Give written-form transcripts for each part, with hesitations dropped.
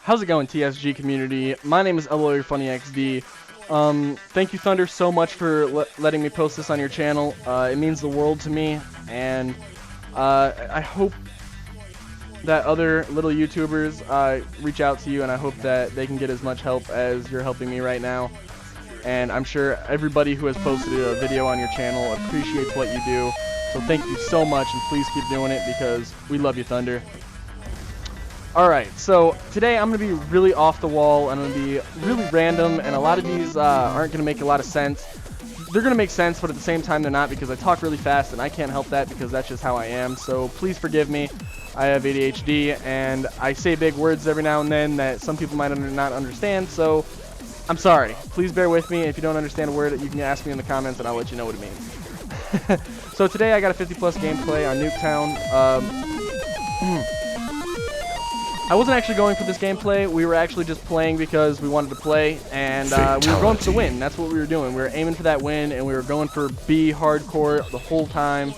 How's it going, TSG community? My name is LOYourFunnyXD. Thank you, Thunder, so much for letting me post this on your channel. It means the world to me, and I hope that other little YouTubers reach out to you, and I hope that they can get as much help as you're helping me right now. And I'm sure everybody who has posted a video on your channel appreciates what you do. So thank you so much, and please keep doing it because we love you, Thunder. Alright, so today I'm going to be really off the wall, and I'm going to be really random, and a lot of these aren't going to make a lot of sense. They're going to make sense, but at the same time they're not, because I talk really fast, and I can't help that because that's just how I am. So please forgive me. I have ADHD, and I say big words every now and then that some people might not understand, so I'm sorry. Please bear with me. If you don't understand a word, you can ask me in the comments, and I'll let you know what it means. So today I got a 50-plus gameplay on Nuketown. I wasn't actually going for this gameplay. We were actually just playing because we wanted to play, and we were going for the win. That's what we were doing. We were aiming for that win, and we were going for B hardcore the whole time.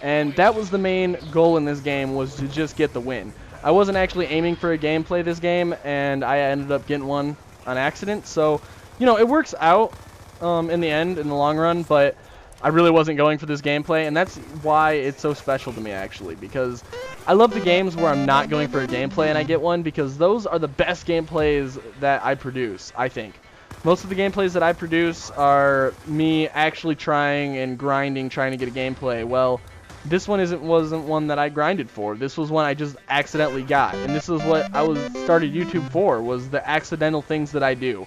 And that was the main goal in this game, was to just get the win. I wasn't actually aiming for a gameplay this game, and I ended up getting one on accident. So, you know, it works out in the end, in the long run, but I really wasn't going for this gameplay, and that's why it's so special to me, actually, because I love the games where I'm not going for a gameplay and I get one, because those are the best gameplays that I produce, I think. Most of the gameplays that I produce are me actually trying and grinding, trying to get a gameplay. Well, this one wasn't one that I grinded for. This was one I just accidentally got, and this is what I started YouTube for, was the accidental things that I do.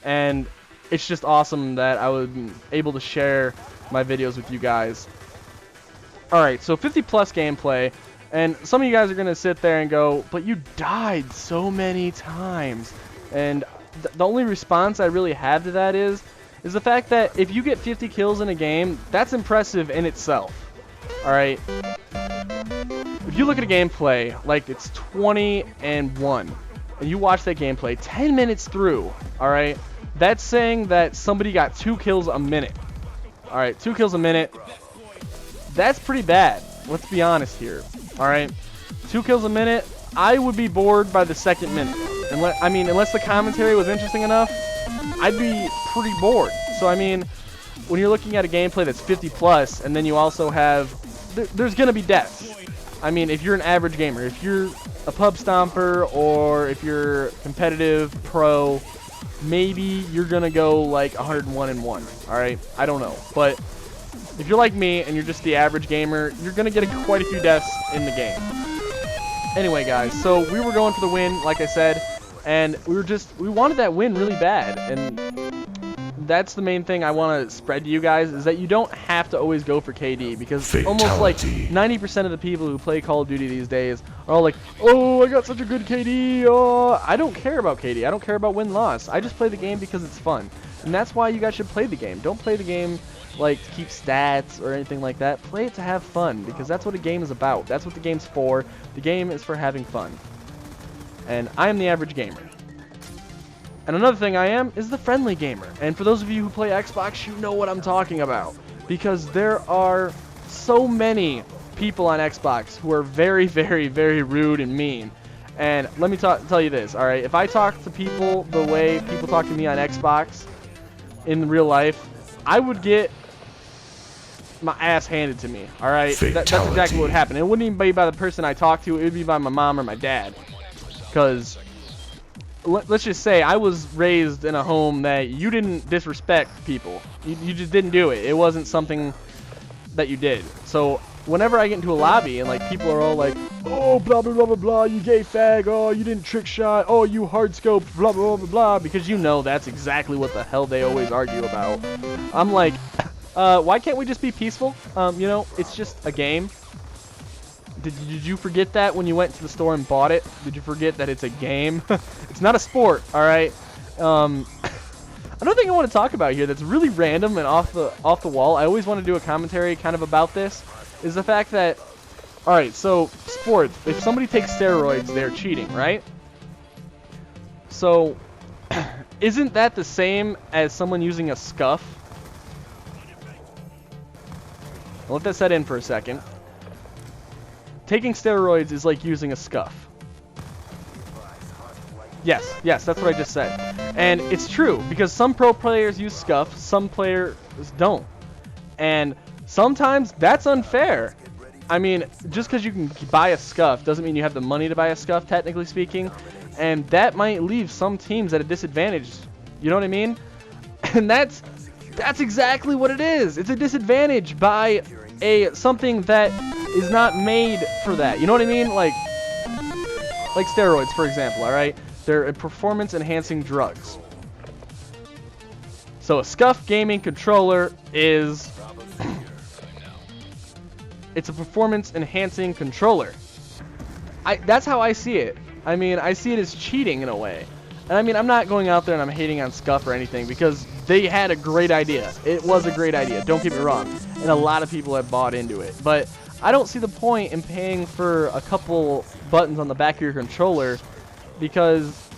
And it's just awesome that I was able to share my videos with you guys. Alright, so 50-plus gameplay, and some of you guys are going to sit there and go, but you died so many times. And the only response I really have to that is the fact that if you get 50 kills in a game, that's impressive in itself. Alright? If you look at a gameplay like it's 20-1, and you watch that gameplay 10 minutes through, alright, that's saying that somebody got 2 kills a minute. Alright, 2 kills a minute. That's pretty bad. Let's be honest here. Alright? 2 kills a minute. I would be bored by the second minute. Unless the commentary was interesting enough, I'd be pretty bored. So, I mean, when you're looking at a gameplay that's 50-plus, and then you also have... There's going to be deaths. I mean, if you're an average gamer, if you're a pub stomper, or if you're competitive, pro, maybe you're going to go like 101-1, alright? I don't know. But if you're like me and you're just the average gamer, you're going to get quite a few deaths in the game. Anyway, guys, so we were going for the win, like I said, and we wanted that win really bad. And that's the main thing I want to spread to you guys, is that you don't have to always go for KD, because fatality. Almost like 90% of the people who play Call of Duty these days are all like, oh, I got such a good KD, oh, I don't care about KD, I don't care about win-loss, I just play the game because it's fun. And that's why you guys should play the game. Don't play the game like to keep stats or anything like that. Play it to have fun, because that's what a game is about. That's what the game's for. The game is for having fun. And I am the average gamer. And another thing I am is the friendly gamer. And for those of you who play Xbox, you know what I'm talking about. Because there are so many people on Xbox who are very, very, very rude and mean. And let me tell you this, alright? If I talk to people the way people talk to me on Xbox in real life, I would get my ass handed to me, alright? That's exactly what would happen. It wouldn't even be by the person I talk to, it would be by my mom or my dad. Because let's just say I was raised in a home that you didn't disrespect people. You just didn't do it. It wasn't something that you did. So whenever I get into a lobby and like people are all like, oh, blah, blah, blah, blah, blah, you gay fag, oh, you didn't trick shot, oh, you hard scope, blah, blah, blah, blah, because you know that's exactly what the hell they always argue about. I'm like, why can't we just be peaceful? You know, it's just a game. Did you forget that when you went to the store and bought it? Did you forget that it's a game? It's not a sport, alright? Another thing I want to talk about here that's really random and off the wall, I always want to do a commentary kind of about this, is the fact that, alright, so, sports, if somebody takes steroids, they're cheating, right? So, isn't that the same as someone using a scuff? I'll let that set in for a second. Taking steroids is like using a scuff. Yes, yes, that's what I just said. And it's true, because some pro players use scuff, some players don't. And sometimes that's unfair. I mean, just because you can buy a scuff doesn't mean you have the money to buy a scuff, technically speaking. And that might leave some teams at a disadvantage. You know what I mean? And that's exactly what it is. It's a disadvantage by something that is not made for that. You know what I mean? Like steroids, for example, all right? They're performance-enhancing drugs. So a scuff gaming controller is... it's a performance-enhancing controller. That's how I see it. I mean, I see it as cheating in a way. And I mean, I'm not going out there and I'm hating on scuff or anything, because they had a great idea. It was a great idea, don't get me wrong. And a lot of people have bought into it. But I don't see the point in paying for a couple buttons on the back of your controller, because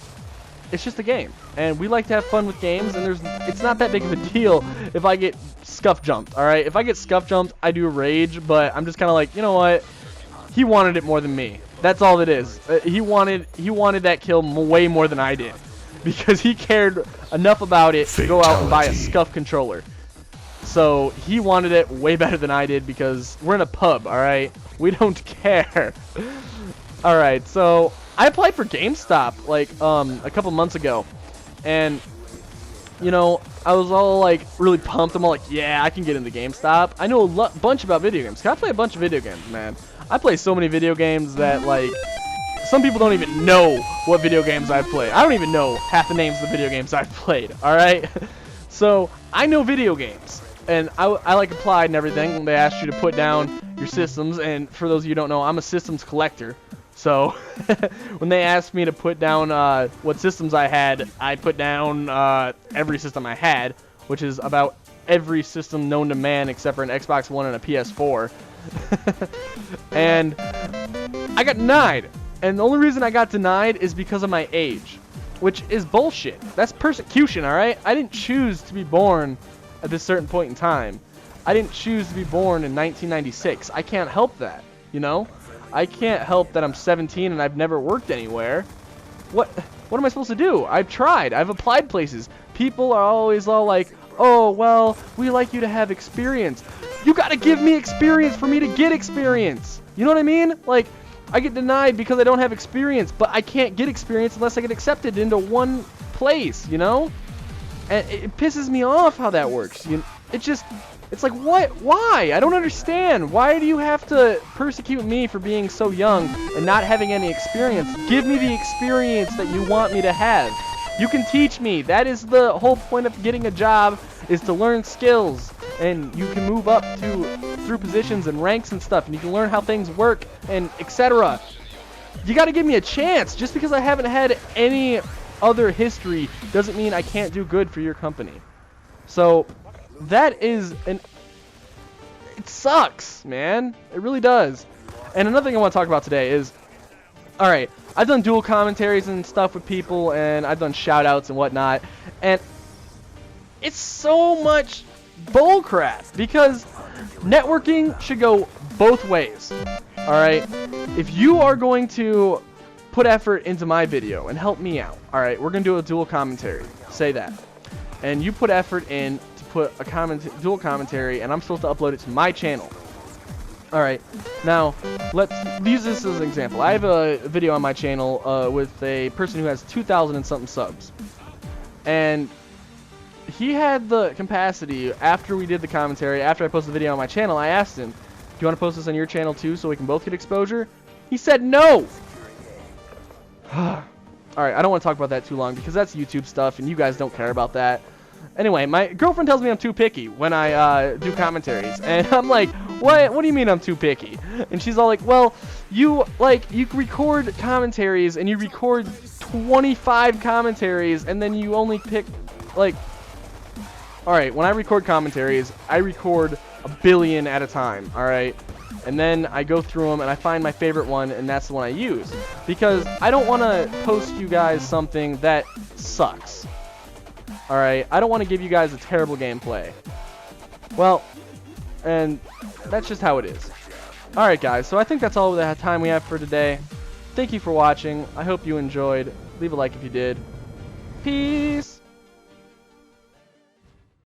it's just a game. And we like to have fun with games, and it's not that big of a deal if I get scuff jumped, alright? If I get scuff jumped, I do rage, but I'm just kind of like, you know what? He wanted it more than me. That's all it is. He wanted that kill way more than I did, because he cared enough about it to go out and buy a scuff controller. So he wanted it way better than I did, because we're in a pub, alright? We don't care. Alright, so I applied for GameStop like a couple months ago, and you know, I was all like really pumped. I'm all like, yeah, I can get into GameStop. I know a bunch about video games. I play a bunch of video games, man. I play so many video games that like some people don't even know what video games I play. I don't even know half the names of the video games I've played. All right, so I know video games, and I like applied and everything. They asked you to put down your systems, and for those of you who don't know, I'm a systems collector. So when they asked me to put down what systems I had, I put down every system I had, which is about every system known to man except for an Xbox One and a PS4. And I got denied. And the only reason I got denied is because of my age, which is bullshit. That's persecution, all right? I didn't choose to be born at this certain point in time. I didn't choose to be born in 1996. I can't help that, you know? I can't help that I'm 17 and I've never worked anywhere. What am I supposed to do? I've tried. I've applied places. People are always all like, oh, well, we like you to have experience. You got to give me experience for me to get experience. You know what I mean? Like, I get denied because I don't have experience, but I can't get experience unless I get accepted into one place, you know? And it pisses me off how that works. It's like, what? Why? I don't understand. Why do you have to persecute me for being so young and not having any experience? Give me the experience that you want me to have. You can teach me. That is the whole point of getting a job, is to learn skills. And you can move up through positions and ranks and stuff, and you can learn how things work and etc. You got to give me a chance. Just because I haven't had any other history doesn't mean I can't do good for your company. So that is it sucks, man. It really does. And another thing I want to talk about today is, alright, I've done dual commentaries and stuff with people, and I've done shout outs and whatnot, and it's so much bullcrap, because networking should go both ways. Alright, if you are going to put effort into my video and help me out, alright, we're going to do a dual commentary, say that, and you put effort in put a dual commentary, and I'm supposed to upload it to my channel. Alright, now let's use this as an example. I have a video on my channel with a person who has 2,000 and something subs, and he had the capacity, after we did the commentary, after I posted the video on my channel, I asked him, do you want to post this on your channel too so we can both get exposure? He said no. Alright, I don't want to talk about that too long, because that's YouTube stuff and you guys don't care about that. Anyway, my girlfriend tells me I'm too picky when I do commentaries, and I'm like, what do you mean I'm too picky? And she's all like, well, you record commentaries, and you record 25 commentaries, and then you only pick, like, alright, when I record commentaries, I record 1 billion at a time, alright? And then I go through them, and I find my favorite one, and that's the one I use, because I don't want to post you guys something that sucks. Alright, I don't want to give you guys a terrible gameplay. Well, and that's just how it is. Alright guys, so I think that's all the time we have for today. Thank you for watching. I hope you enjoyed. Leave a like if you did. Peace.